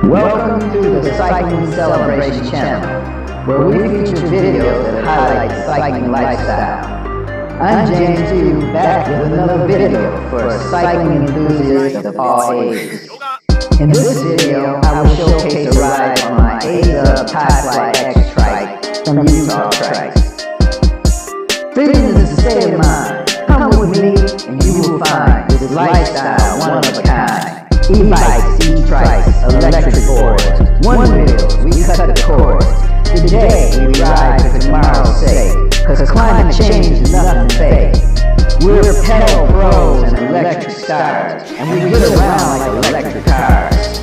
Welcome to the Cycling Celebration channel, where we feature videos that highlight the cycling lifestyle. I'm James Hugh, back with another video for cycling enthusiasts of all ages. In this video, I will showcase a ride on my Aza Tie X trike from Utah Trikes. Fitting is a state of mind. Come with me and you will find this lifestyle one of a kind. E-bikes, e-trikes, electric boards, one wheels, we cut the cords. Today we ride for tomorrow's sake, cause climate change is nothing fake. We're pedal pros and electric stars, and we get around like electric cars.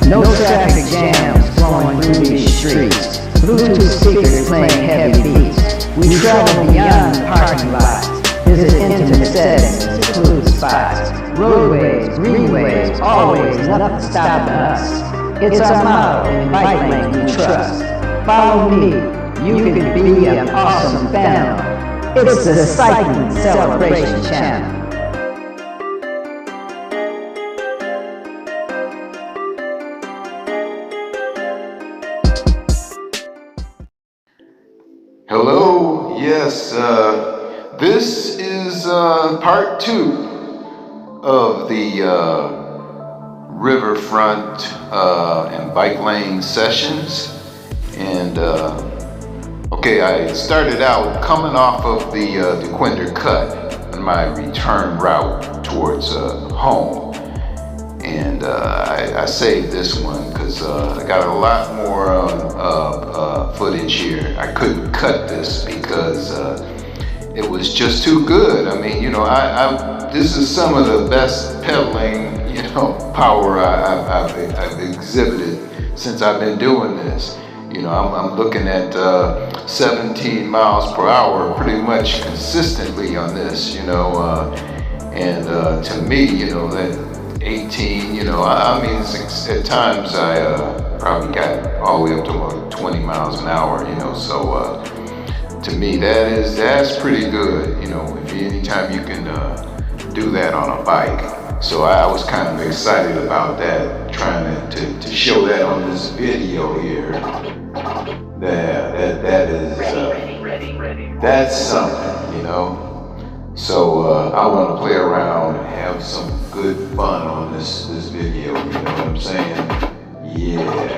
No traffic jams flowing through these streets, Bluetooth speakers playing heavy beats. We travel beyond the parking lots, visit intimate settings, secluded spots. Roadways, greenways, always nothing stopping us. It's our motto in bike lane we trust. Follow me, you can be an awesome fan. It's the Cycling Celebration channel. Hello, yes, this is part 2 of the Riverfront and bike lane sessions. And okay, I started out coming off of the DeQuinder Cut on my return route towards home. And I saved this one because I got a lot more footage here. I couldn't cut this because it was just too good. I mean, you know, this is some of the best pedaling, you know, power I've exhibited since I've been doing this. You know, I'm looking at 17 miles per hour pretty much consistently on this, you know, and to me, you know, that 18, you know, I mean, at times I probably got all the way up to about 20 miles an hour, you know, so to me that's pretty good, you know, anytime you can do that on a bike. So I was kind of excited about that, trying to show that on this video here. That is that's something, you know. So I want to play around and have some good fun on this video, you know what I'm saying? Yeah.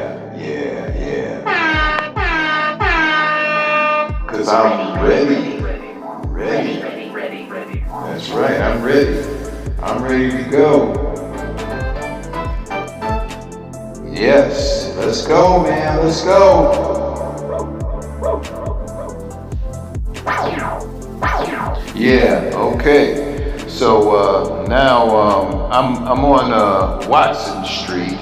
Cause I'm ready. That's right, I'm ready. I'm ready to go. Yes, let's go, man, let's go. Yeah, okay. So now I'm on Watson Street,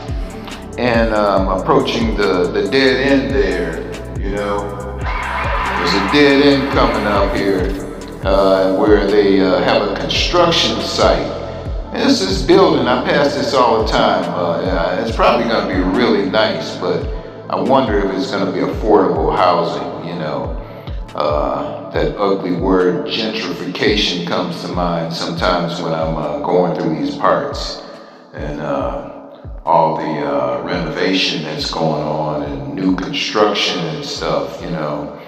and I'm approaching the dead end there, you know. There's a dead end coming up here where they have a construction site. And it's this building, I pass this all the time. It's probably gonna be really nice, but I wonder if it's gonna be affordable housing, you know. That ugly word gentrification comes to mind sometimes when I'm going through these parts, and all the renovation that's going on and new construction and stuff, you know.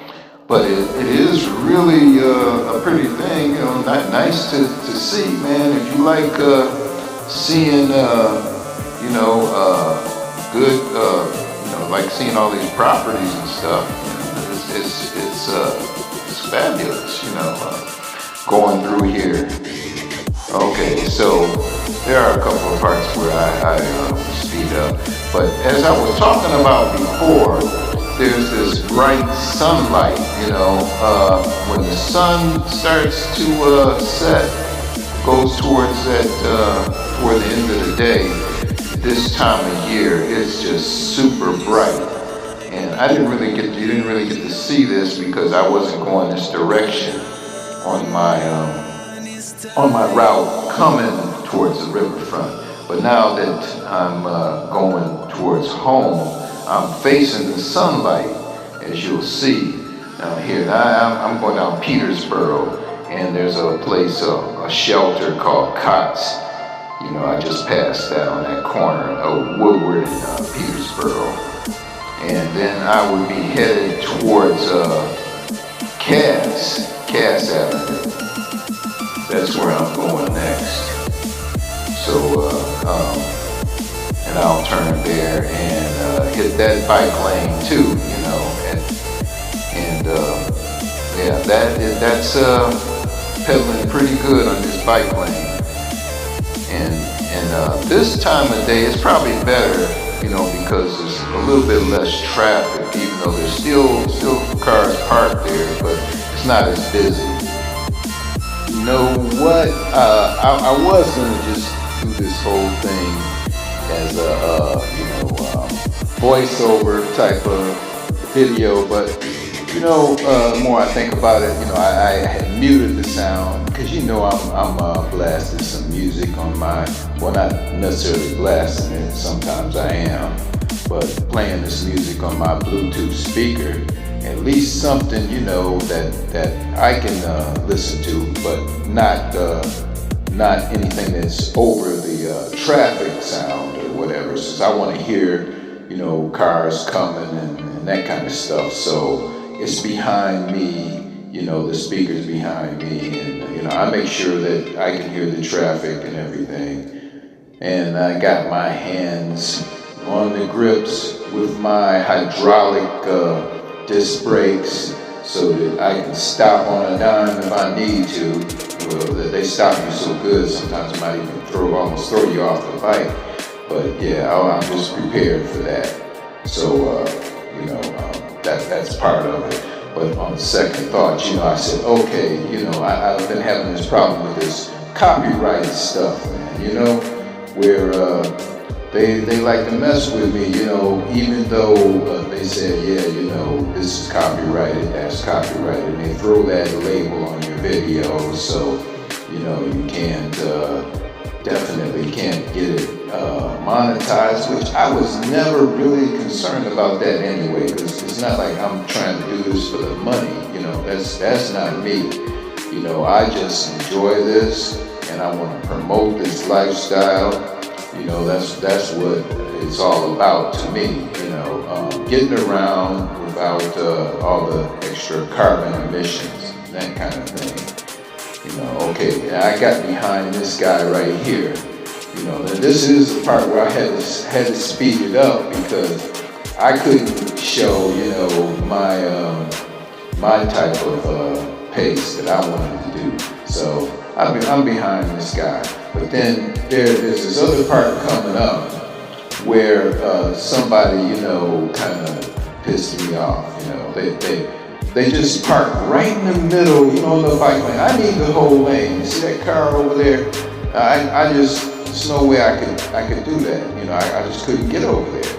But it is really a pretty thing, you know, nice to see, man. If you like seeing, you know, good, you know, like seeing all these properties and stuff, it's fabulous, you know, going through here. Okay, so there are a couple of parts where I speed up, but as I was talking about before, there's this bright sunlight, you know, when the sun starts to set, goes towards that, toward the end of the day, this time of year, it's just super bright. And you didn't really get to see this because I wasn't going this direction on my route coming towards the riverfront. But now that I'm going towards home, I'm facing the sunlight, as you'll see here. Now I'm going down Petersboro, and there's a place, a shelter called Cots, I just passed that on that corner of Woodward and Petersboro. And then I would be headed towards Cass Avenue. That's where I'm going next. So, and I'll turn there and hit that bike lane too, yeah, that's pedaling pretty good on this bike lane. And this time of day it's probably better, because there's a little bit less traffic, even though there's still cars parked there, but it's not as busy. You know what? I was gonna just do this whole thing as a voiceover type of video, but the more I think about it, I had muted the sound because I'm blasting some music on my, well, not necessarily blasting it, sometimes I am, but playing this music on my Bluetooth speaker, at least something, that I can listen to, but not anything that's over the traffic sound or whatever, since I want to hear, cars coming and that kind of stuff. So it's behind me, the speaker's behind me, and I make sure that I can hear the traffic and everything. And I got my hands on the grips with my hydraulic disc brakes so that I can stop on a dime if I need to. Well, they stop you so good, sometimes it might even almost throw you off the bike. But yeah, I'm just prepared for that. So, that's part of it. But on second thought, I said, okay, I've been having this problem with this copyright stuff, man, where they like to mess with me, even though they said, yeah, this is copyrighted, that's copyrighted, and they throw that label on your videos, so, you definitely can't get it monetized, which I was never really concerned about that anyway, because it's not like I'm trying to do this for the money, that's not me. I just enjoy this and I want to promote this lifestyle. That's what it's all about to me, getting around without all the extra carbon emissions, that kind of thing. Okay, I got behind this guy right here. This is the part where I had to speed it up because I couldn't show, my type of pace that I wanted to do. So I'm behind this guy. But then there's this other part coming up where somebody, kind of pissed me off. They just park right in the middle, on the bike lane. I need the whole lane. You see that car over there? There's no way I could do that. I just couldn't get over there,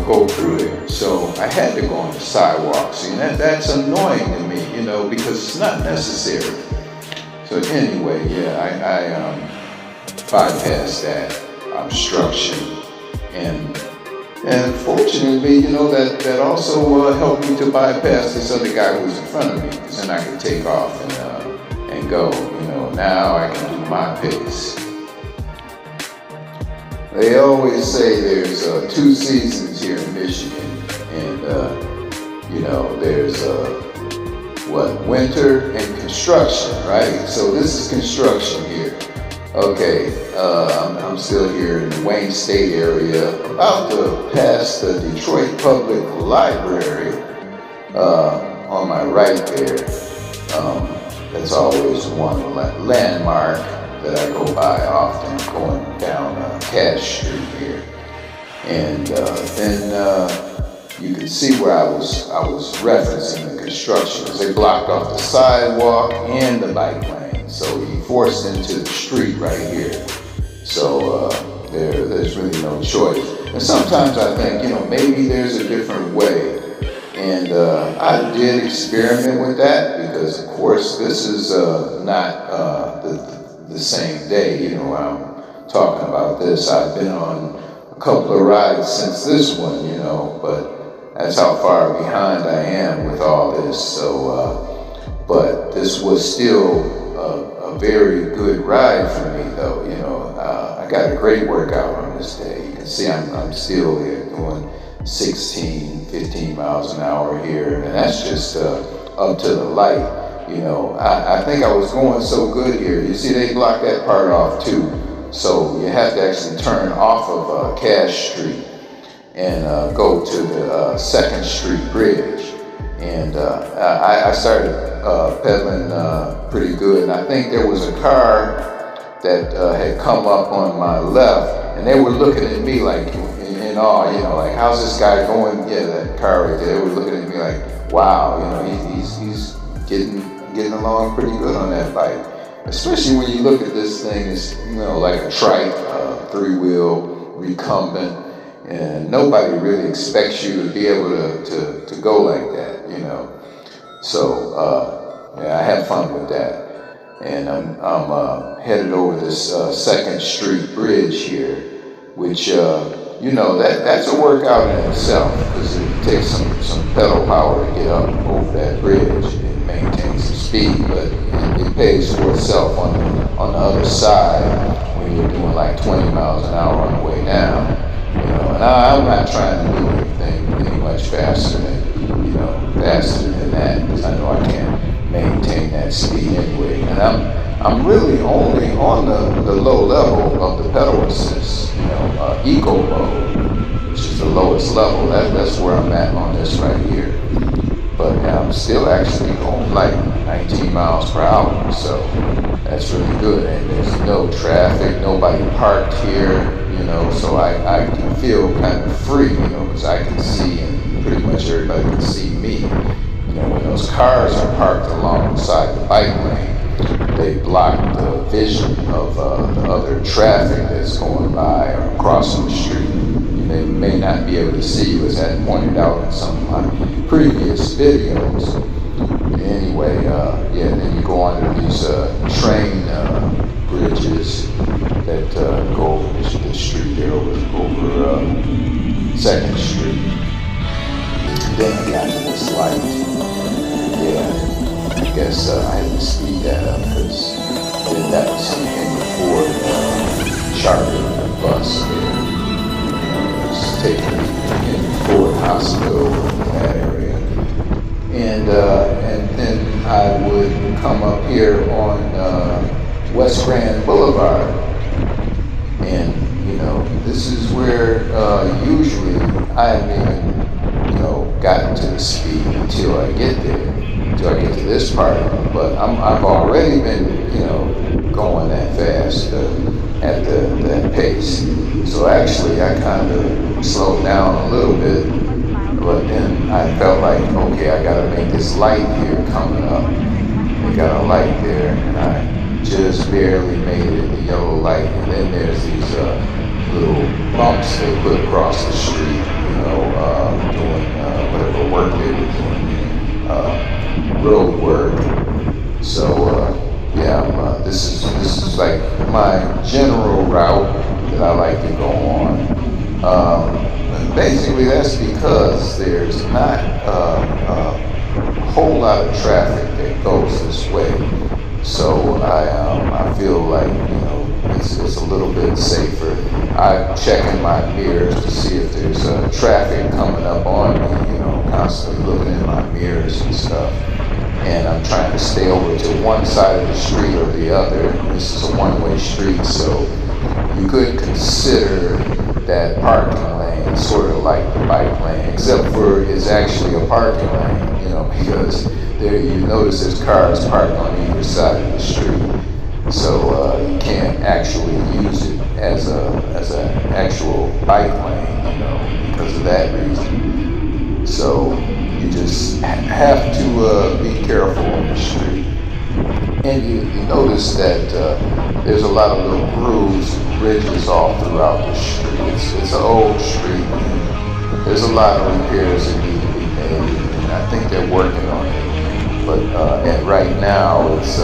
go through there. So I had to go on the sidewalk. See, that's annoying to me, because it's not necessary. So anyway, yeah, I bypassed that obstruction, and fortunately, that also helped me to bypass this other guy who was in front of me, because then I could take off and go. Now I can do my pace. They always say there's 2 seasons here in Michigan, and there's winter and construction, right? So this is construction here. Okay, I'm still here in the Wayne State area, about to pass the Detroit Public Library on my right there. That's always one landmark that I go by often, going down Cash Street here. And then you can see where I was referencing the construction, because they blocked off the sidewalk and the bike lane. So you forced into the street right here. So there's really no choice. And sometimes I think, maybe there's a different way. And I did experiment with that, because of course this is not the same day. I'm talking about this. I've been on a couple of rides since this one, but that's how far behind I am with all this. So, but this was still a very good ride for me, though. I got a great workout on this day. You can see I'm still here doing 16, 15 miles an hour here, and that's just up to the light. I think I was going so good here. You see, they blocked that part off too, so you have to actually turn off of Cash Street and go to the 2nd Street Bridge. And I started pedaling pretty good. And I think there was a car that had come up on my left, and they were looking at me like in awe, like, how's this guy going? Yeah, that car right there. They were looking at me like, wow, he's getting along pretty good on that bike. Especially when you look at this thing, it's like a trike, 3-wheel, recumbent. And nobody really expects you to be able to go like that, So I have fun with that. And I'm headed over this 2nd Street Bridge here, which that's a workout in itself, because it takes some pedal power to get up over that bridge and maintain some speed, but it pays for itself on the other side when you're doing like 20 miles an hour on the way down. And I'm not trying to do anything any much faster than that, because I know I can't maintain that speed anyway. And I'm really only on the low level of the pedal assist, eco mode, which is the lowest level. That's where I'm at on this right here. But I'm still actually going like 19 miles per hour, so that's really good. And there's no traffic, nobody parked here. So I can feel kind of free, because I can see, and pretty much everybody can see me. When those cars are parked alongside the bike lane, they block the vision of the other traffic that's going by or crossing the street. They may not be able to see you, as I had pointed out in some of my previous videos. Anyway, then you go under these train bridges that go over the street there, over 2nd Street. Then I got to this light. I guess I had to speed that up, because that was some Henry Ford charter bus there. It was taking me to Henry Ford Hospital in that area. And then I would come up here on West Grand Boulevard. And, this is where usually I haven't even, gotten to the speed until I get to this part. But I've already been, going that fast at that pace. So actually I kind of slowed down a little bit, but then I felt like, okay, I gotta make this light here coming up. They got a light there, and I just barely made it, the yellow light. And then there's these little bumps they put across the street, doing whatever work they were doing, road work. So this is like my general route that I like to go on. And basically, that's because there's not a whole lot of traffic that goes this way. So I feel like it's a little bit safer. I check in my mirrors to see if there's traffic coming up on me. Constantly looking in my mirrors and stuff. And I'm trying to stay over to one side of the street or the other. This is a one-way street, so you could consider that parking lane sort of like the bike lane, except for it's actually a parking lane, because there you notice there's cars parked on either side of the street. So you can't actually use it as an actual bike lane, because of that reason. So you just have to be careful on the street. And you notice that there's a lot of little grooves and bridges all throughout the street. It's an old street, and there's a lot of repairs that need to be made, and I think they're working on it. But right now, it's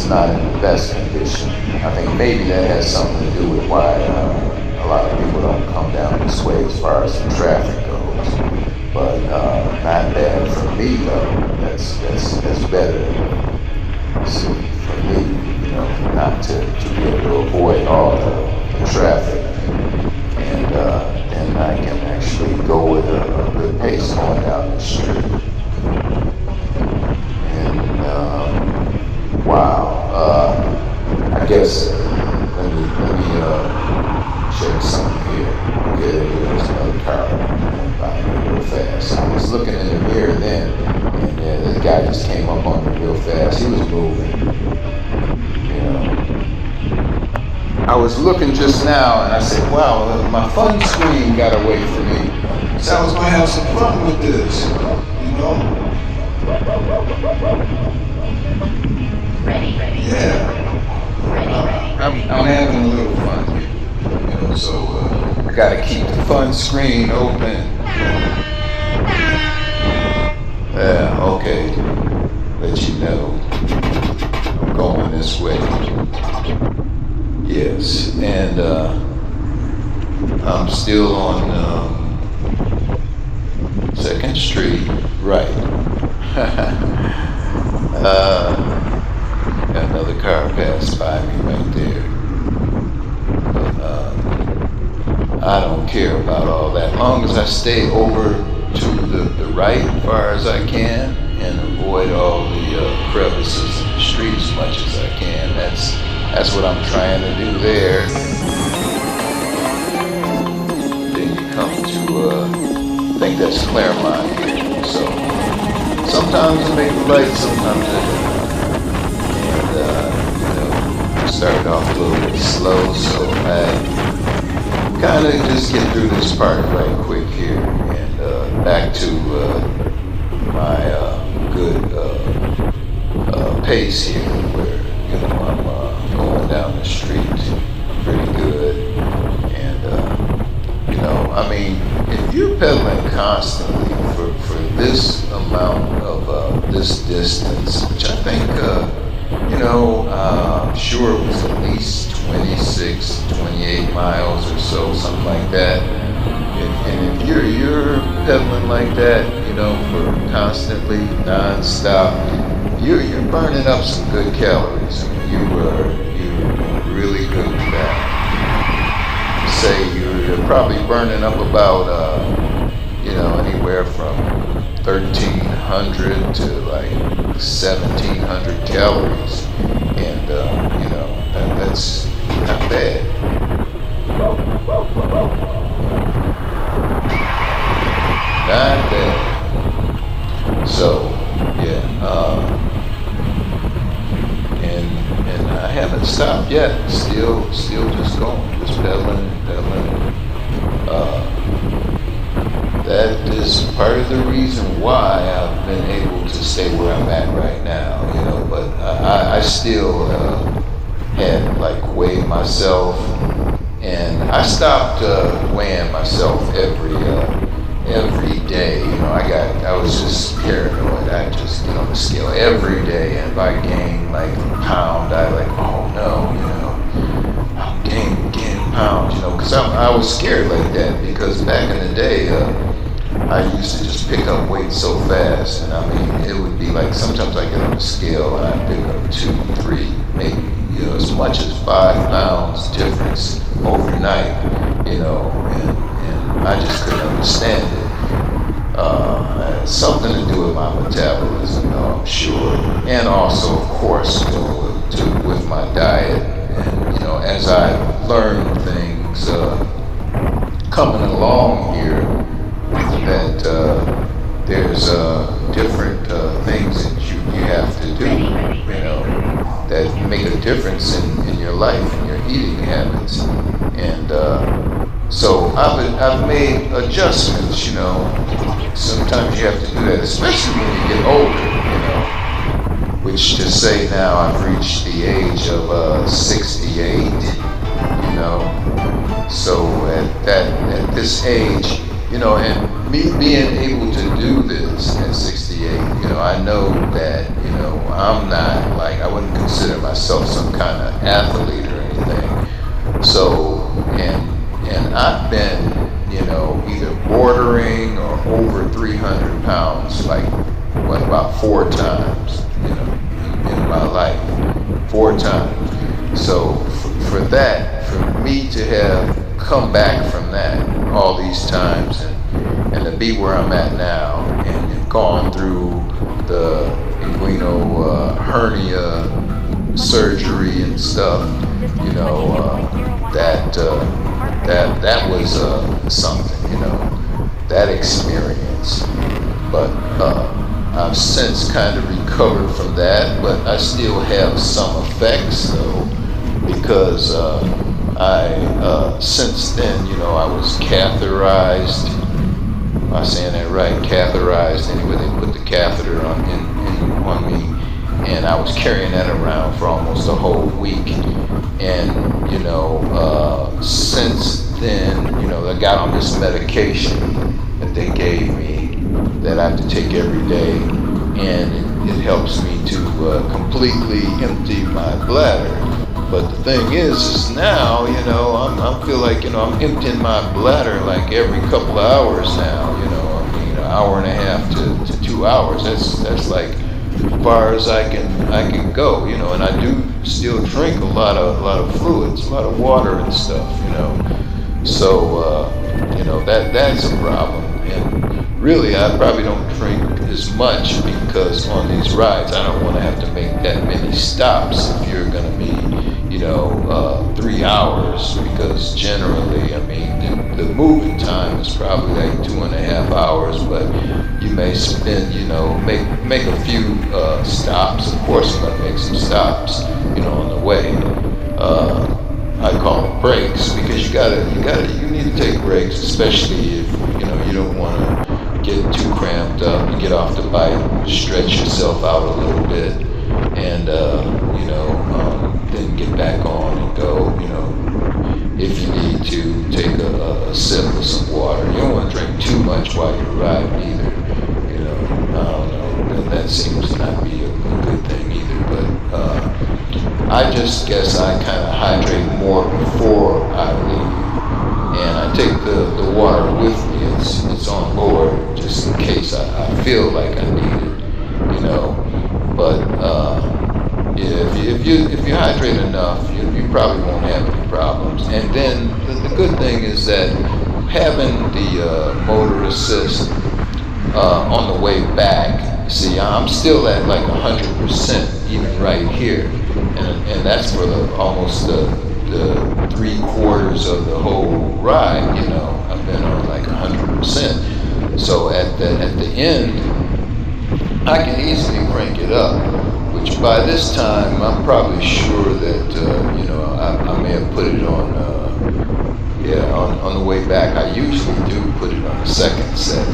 not in the best condition. I think maybe that has something to do with why a lot of people don't come down this way as far as the traffic goes. But not bad for me though. That's better. Let's see. for me, not to be able to avoid all the traffic. And then I can actually go with a good pace going down the street. And wow, I guess let me check something here. Okay, there's another car going by me real fast. I was looking in the mirror then, and the guy just came up on me real fast. He was moving. I was looking just now, and I said, "Wow, my fun screen got away from me." So I was gonna have some fun with this, Ready. Yeah. I'm having a little fun here, so I gotta keep the fun screen open. Yeah, okay. Let you know I'm going this way. Yes, and I'm still on 2nd Street, right. Another car passed by me right there. But I don't care about all that. As long as I stay over to the right as far as I can and avoid all the crevices in the street as much as I can. That's what I'm trying to do there. Then you come to, I think that's Claremont here. So sometimes it may be light, sometimes it don't. And, started off a little bit slow, so I kind of just get through this part right quick here. And back to my good pace here where, I'm going down the street pretty good. And, I mean, if you're pedaling constantly for this amount of this distance, which I think, I'm sure it was at least 26, 28 miles or so, something like that. And if you're pedaling like that, for constantly, non-stop, you're burning up some good calories. I mean, you're really good with that. Say you're probably burning up about, anywhere from 1,300 to like 1,700 calories, and that's not bad. Not bad. So yeah, and I haven't stopped yet. Still just going, just pedaling. That is part of the reason why I've been able to stay where I'm at right now, but I still had weighed myself, and I stopped weighing myself every day. I was just paranoid. I just get on the scale every day, and if I gained like a pound, I oh no, I'm gaining pounds, because I was scared like that, because back in the day, I used to just pick up weight so fast, and I mean, it would be like sometimes I get on the scale and I pick up 2, 3, maybe, as much as 5 pounds difference overnight, and I just couldn't understand it. It had something to do with my metabolism, I'm sure, and also, of course, with my diet, and as I learned things coming along here, that there's different things that you have to do, that make a difference in your life and your eating habits. And so I've made adjustments, Sometimes you have to do that, especially when you get older, which to say now I've reached the age of 68, So at this age, and me being able to do this at 68, I know that, I'm not I wouldn't consider myself some kind of athlete or anything. So, and I've been, either bordering or over 300 pounds, about 4 times, in my life. 4 times. So for that, for me to have come back from that all these times and to be where I'm at now and gone through the hernia surgery and stuff, that was something, that experience. But I've since kind of recovered from that, but I still have some effects though, because I since then, I was catheterized. Am I saying that right? Catheterized. Anyway, they put the catheter on me, and I was carrying that around for almost a whole week. And since then, I got on this medication that they gave me that I have to take every day, and it helps me to completely empty my bladder. But the thing is now, I feel like, I'm emptying my bladder like every couple of hours now, an hour and a half to 2 hours. That's like as far as I can go, and I do still drink a lot of fluids, a lot of water and stuff, So, that's a problem. And really, I probably don't drink as much because on these rides, I don't want to have to make that many stops if you're going to be 3 hours, because generally, the moving time is probably like 2.5 hours, but you may spend, make a few stops. Of course, I'm gonna make some stops, on the way. I call them breaks, because you need to take breaks, especially if, you don't want to get too cramped up. You get off the bike, stretch yourself out a little bit, and then get back on and go, if you need to take a sip of some water. You don't want to drink too much while you're riding either, I don't know, that seems to not be a good thing either, but I just guess I kind of hydrate more before I leave, and I take the water with me. It's on board just in case I feel like I need it, but if you hydrate enough, you probably won't have any problems. And then the good thing is that having the motor assist on the way back, see, I'm still at like 100% even right here, and that's for almost the 3/4 of the whole ride. I've been on like 100%. So at the end, I can easily crank it up. Which by this time, I'm probably sure that, I may have put it on, on the way back. I usually do put it on the second set,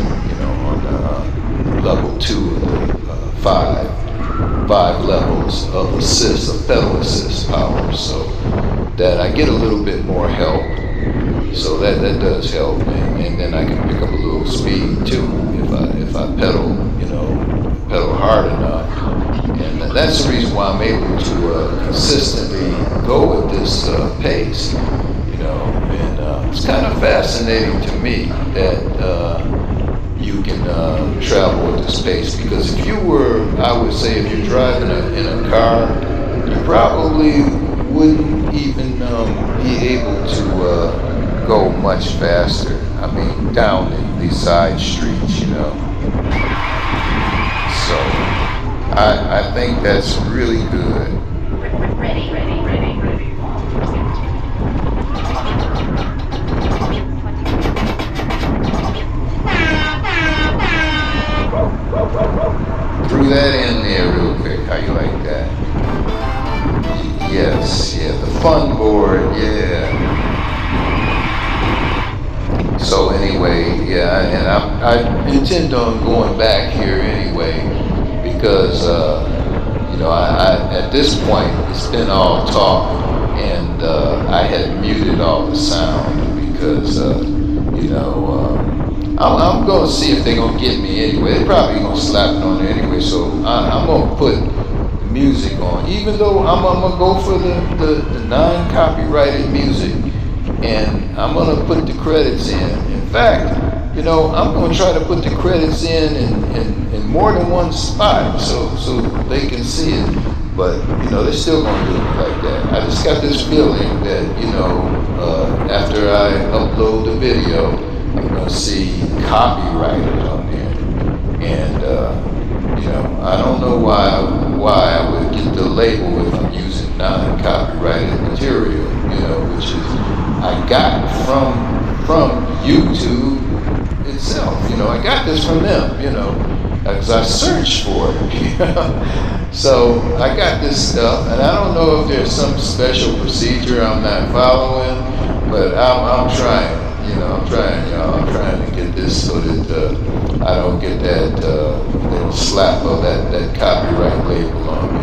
on level 2 of the five levels of assist, of pedal assist power, so that I get a little bit more help. So that does help, and then I can pick up a little speed too if I pedal, pedal hard enough. And that's the reason why I'm able to consistently go at this pace, and it's kind of fascinating to me that you can travel at this pace, because if you were, I would say, if you're driving in a car, you probably wouldn't even be able to go much faster. Down these side streets, So I think that's really good. Ready. Threw that in there real quick. How you like that? Yes, the fun board, yeah. So anyway, and I intend on going back here anyway, because I at this point it's been all talk, and I had muted all the sound because I'm gonna see if they're gonna get me anyway. They're probably gonna slap it on there anyway, so I'm gonna put the music on, even though I'm gonna go for the non-copyrighted music, and I'm gonna put the credits in. In fact, I'm gonna try to put the credits in more than one spot, so they can see it. But, they're still going to do me like that. I just got this feeling that, after I upload the video, I'm going to see copyrighted on there. And, I don't know why I would get the label if I'm using non-copyrighted material, which is, I got from YouTube itself. I got this from them, because I searched for it. So I got this stuff, and I don't know if there's some special procedure I'm not following, but I'm trying. I'm trying, y'all. I'm trying to get this so that I don't get that little slap of that copyright label on me,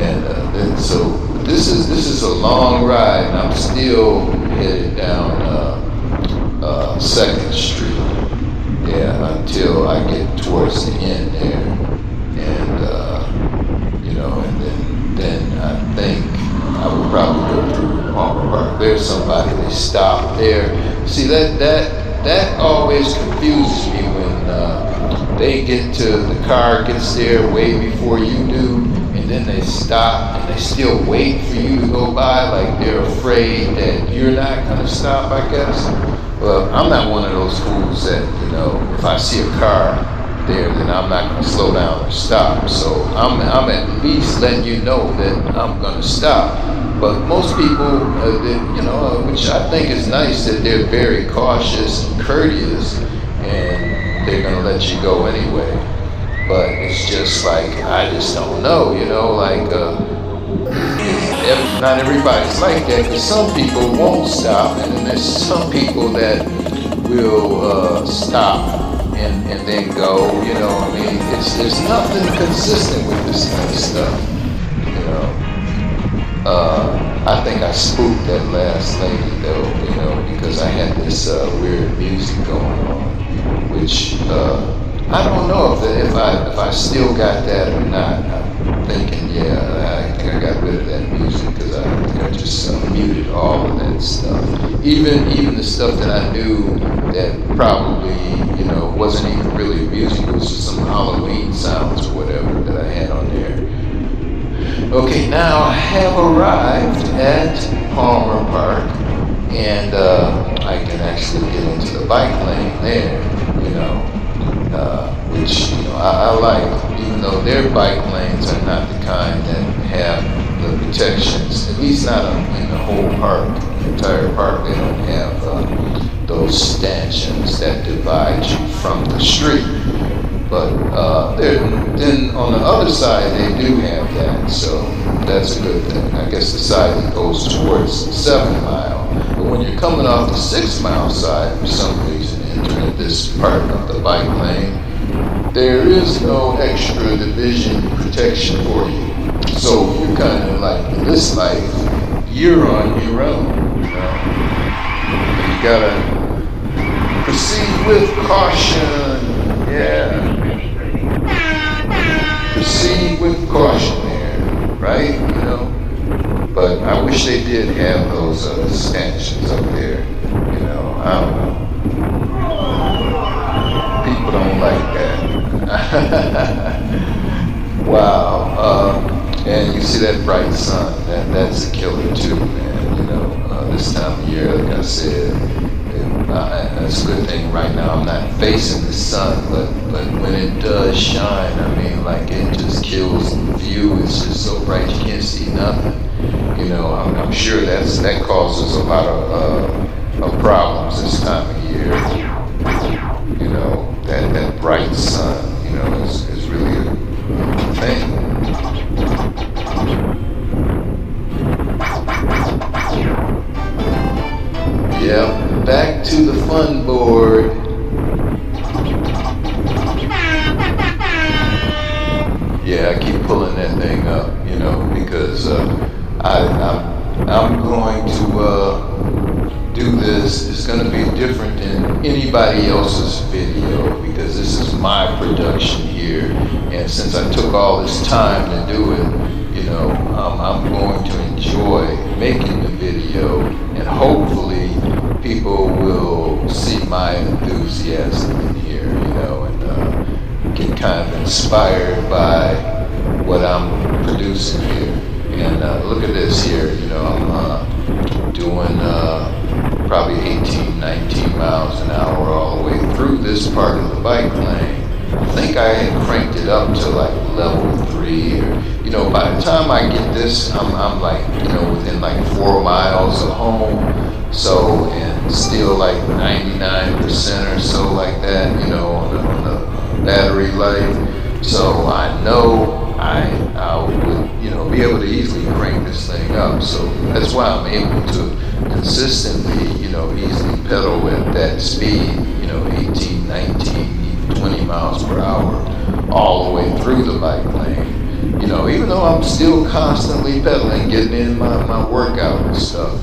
And then so this is a long ride, and I'm still headed down 2nd Street. Yeah, until I get towards the end there, and and then I think I would probably go through Palmer Park. There's somebody they stop there. See that always confuses me when they get to the car gets there way before you do, and then they stop and they still wait for you to go by, like they're afraid that you're not gonna stop, I guess. Well, I'm not one of those fools that, if I see a car there, then I'm not going to slow down or stop. So I'm at least letting you know that I'm going to stop. But most people, which I think is nice, that they're very cautious and courteous, and they're going to let you go anyway. But it's just like, I just don't know, not everybody's like that, because some people won't stop, and then there's some people that will stop and then go. There's nothing consistent with this kind of stuff. I think I spooked that last lady though, because I had this weird music going on, which I don't know if I still got that or not. I'm thinking, I think I got rid of that music because I think I just muted all of that stuff. Even the stuff that I knew that probably, wasn't even really music. It was just some Halloween sounds or whatever that I had on there. Okay, now I have arrived at Palmer Park, and I can actually get into the bike lane there, which I like, even though their bike lanes are not the kind that have the protections, at least not in the whole park, the entire park. They don't have those stanchions that divide you from the street. But then on the other side, they do have that, so that's a good thing. I guess the side that goes towards 7 Mile. But when you're coming off the 6 Mile side, for some reason, entering this part of the bike lane, there is no extra division protection for you. So you're kind of like, in this life, you're on your own. You gotta proceed with caution. Yeah. Proceed with caution there, right? But I wish they did have those stanchions up there. I don't know. People don't like that. Wow. And you see that bright sun, that's a killer too, man. This time of year, like I said, that's a good thing right now. I'm not facing the sun, but when it does shine, it just kills the view. It's just so bright you can't see nothing. I'm sure that causes a lot of problems this time of year. That bright sun, is really a thing. Yep, back to the fun board. Yeah, I keep pulling that thing up, because I'm going to do this. It's going to be different than anybody else's video, because this is my production here. And since I took all this time to do it, I'm going to enjoy making the video, and hopefully people will see my enthusiasm in here, and get kind of inspired by what I'm producing here. And look at this here, I'm doing probably 18, 19 miles an hour all the way through this part of the bike lane. I think I had cranked it up to like level 3, or by the time I get this, I'm like within like 4 miles of home. So, and still like 99% or so like that, on the battery life. So I know I would be able to easily crank this thing up. So that's why I'm able to consistently easily pedal at that speed, 18, 19, 20 miles per hour all the way through the bike lane. Even though I'm still constantly pedaling, getting in my workout and stuff,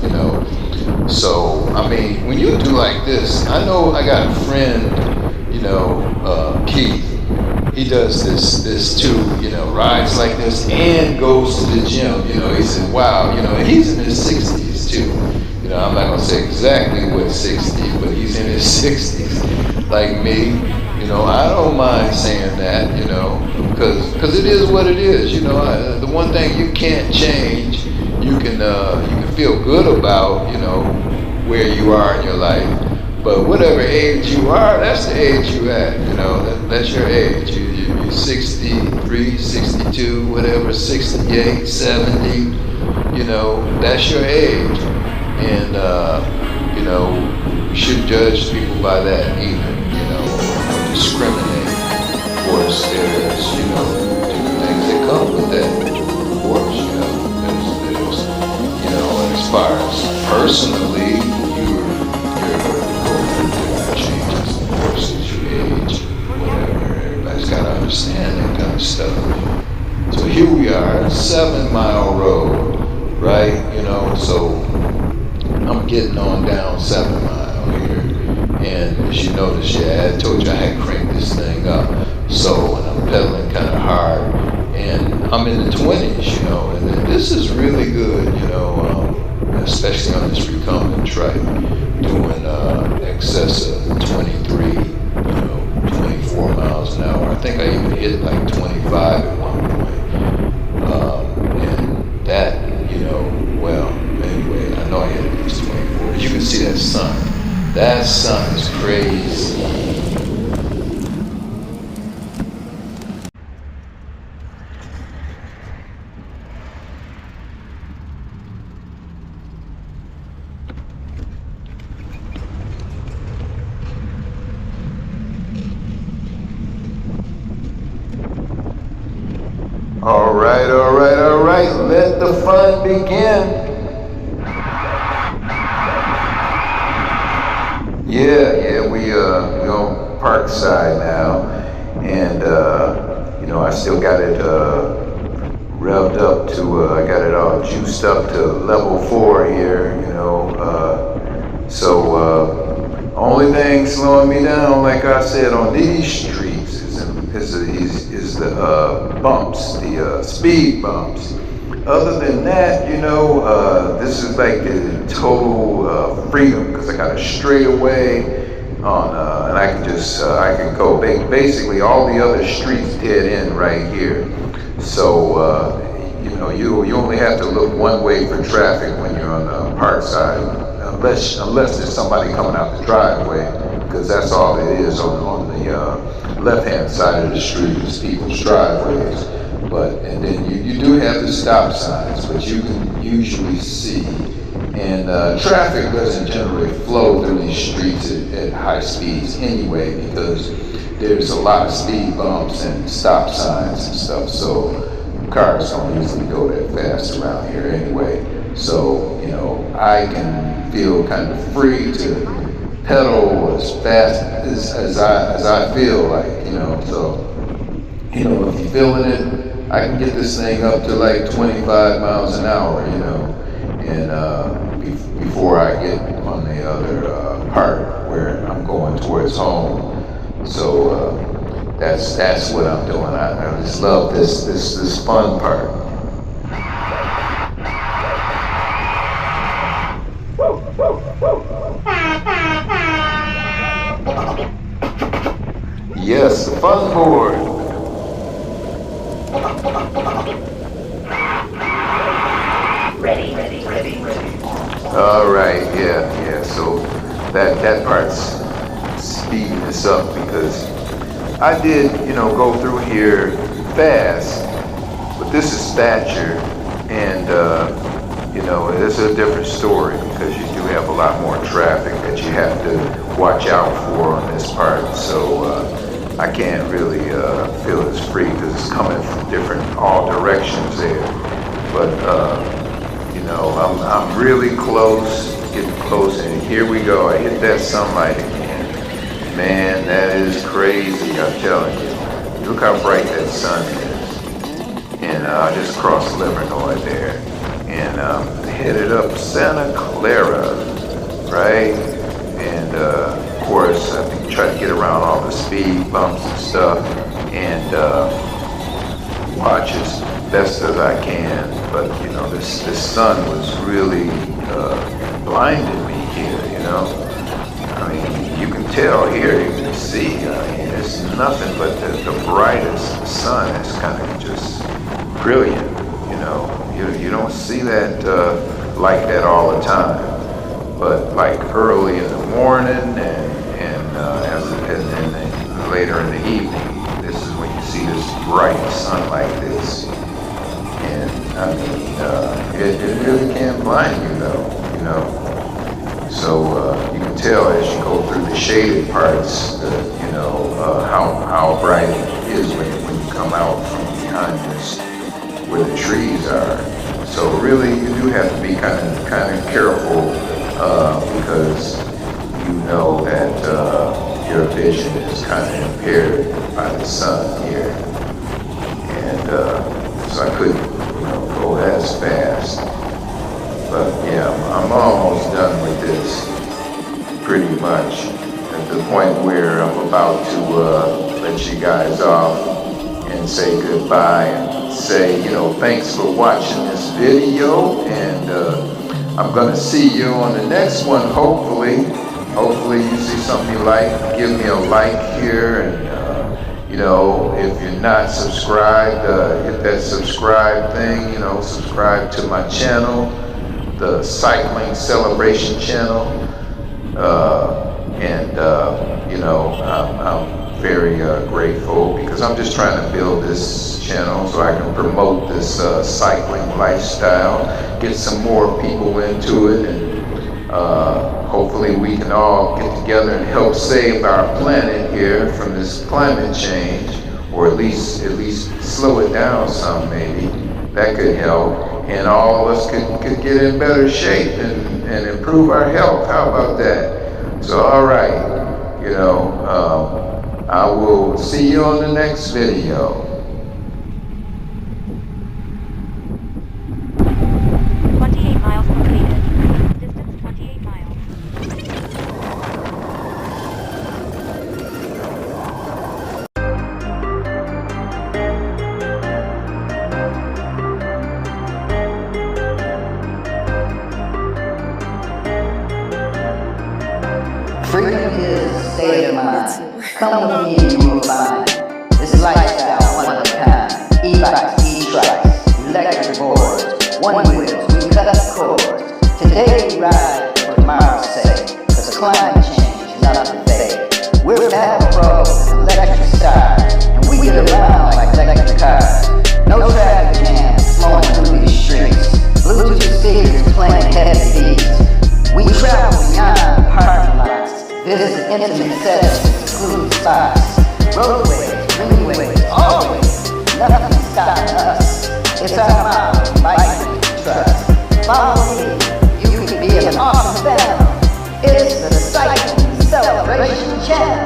So, I mean, when you do like this, I know I got a friend, Keith. He does this too, rides like this and goes to the gym. He said, wow, and he's in his 60s too. I'm not gonna say exactly what 60, but he's in his 60s, like me. I don't mind saying that, because it is what it is. The one thing you can't change, you can feel good about, where you are in your life. But whatever age you are, that's the age you at. That's your age. You're 63, 62, whatever, 68, 70. That's your age. And you shouldn't judge people by that either. Discriminate. Of course, there's different things that come with that. Of course, there's and as far as personally, you're going through different changes. Of course, as you age, whatever. Everybody's got to understand that kind of stuff. So here we are, 7 Mile Road, right? So I'm getting on down 7 Mile here. And as you notice, I told you I had cranked this thing up. So, and I'm pedaling kind of hard. And I'm in the 20s, and this is really good, especially on this recumbent trike, doing excess of 23, 24 miles an hour. I think I even hit like 25 at one point. And that, well, anyway, I know I hit at least 24. As you can see that sun. That sun is crazy. All right. Let the fun begin. Yeah, we on Parkside now, and I still got it revved up to I got it all juiced up to level 4 here, so only thing slowing me down, like I said, on these streets is the bumps, the speed bumps. Other than that, this is like the total freedom, because I got a straightaway on, and I can go basically all the other streets dead end right here. So you only have to look one way for traffic when you're on the Parkside, unless there's somebody coming out the driveway, because that's all it is on the left-hand side of the street is people's driveways. And then you do have the stop signs, but you can usually see. And traffic doesn't generally flow through these streets at high speeds anyway, because there's a lot of speed bumps and stop signs and stuff. So cars don't usually go that fast around here anyway. So, I can feel kind of free to pedal as fast as I feel like, so, if you're feeling it, I can get this thing up to like 25 miles an hour, and before I get on the other part where I'm going towards home. So that's what I'm doing. I just love this fun part. Yes, the fun board. All right, yeah. So that part's speeding this up because I did, go through here fast, but this is Thatcher, and it's a different story because you do have a lot more traffic that you have to watch out for on this part. So I can't really feel it's free because it's coming from all directions there. But I'm really close, getting close, and here we go. I hit that sunlight again. Man, that is crazy, I'm telling you. Look how bright that sun is. And I just crossed Livernois there. And headed up Santa Clara, right? And of course, I think try to get around all the speed bumps and stuff. And watch as best as I can, but this sun was really blinding me here. I mean, you can tell here, you can see. I mean, it's nothing but the brightest sun is kind of just brilliant. You don't see that like that all the time, but like early in the morning and later in the evening, this is when you see this bright sun like this. And I mean, it really can blind you though, So you can tell as you go through the shaded parts, how bright it is when you come out from behind this, where the trees are. So really, you do have to be kind of careful because you know that your vision is kind of impaired by the sun here, and so I couldn't go as fast. But yeah, I'm almost done with this, pretty much, at the point where I'm about to let you guys off and say goodbye and say, thanks for watching this video, and I'm gonna see you on the next one, hopefully. Hopefully you see something you like, give me a like here, and if you're not subscribed, hit that subscribe thing, subscribe to my channel, the Cycling Celebration channel, I'm very grateful because I'm just trying to build this channel so I can promote this cycling lifestyle, get some more people into it, and hopefully we can all get together and help save our planet here from this climate change, or at least slow it down some, maybe. That could help, and all of us could get in better shape and improve our health. How about that? So all right, I will see you on the next video. 28 miles completed. Distance 28 miles. Freedom is a state of mind. Come with me and you will find this lifestyle one of a kind. E-bikes, e-trikes, electric boards, one wheels, we cut the cords. Today we ride for tomorrow's sake, cause climate change is nothing fake. We're battle pros and electric stars, and we get around like electric cars. No traffic jams flowing through these streets, Bluetooth speakers playing heavy beats. We travel beyond parking lots, visit intimate settings, exclusive spots, roadways, greenways, always, nothing stopping us. It's our motto, bike trust. Follow me, you could be an awesome family. It's the Cycling Celebration Channel.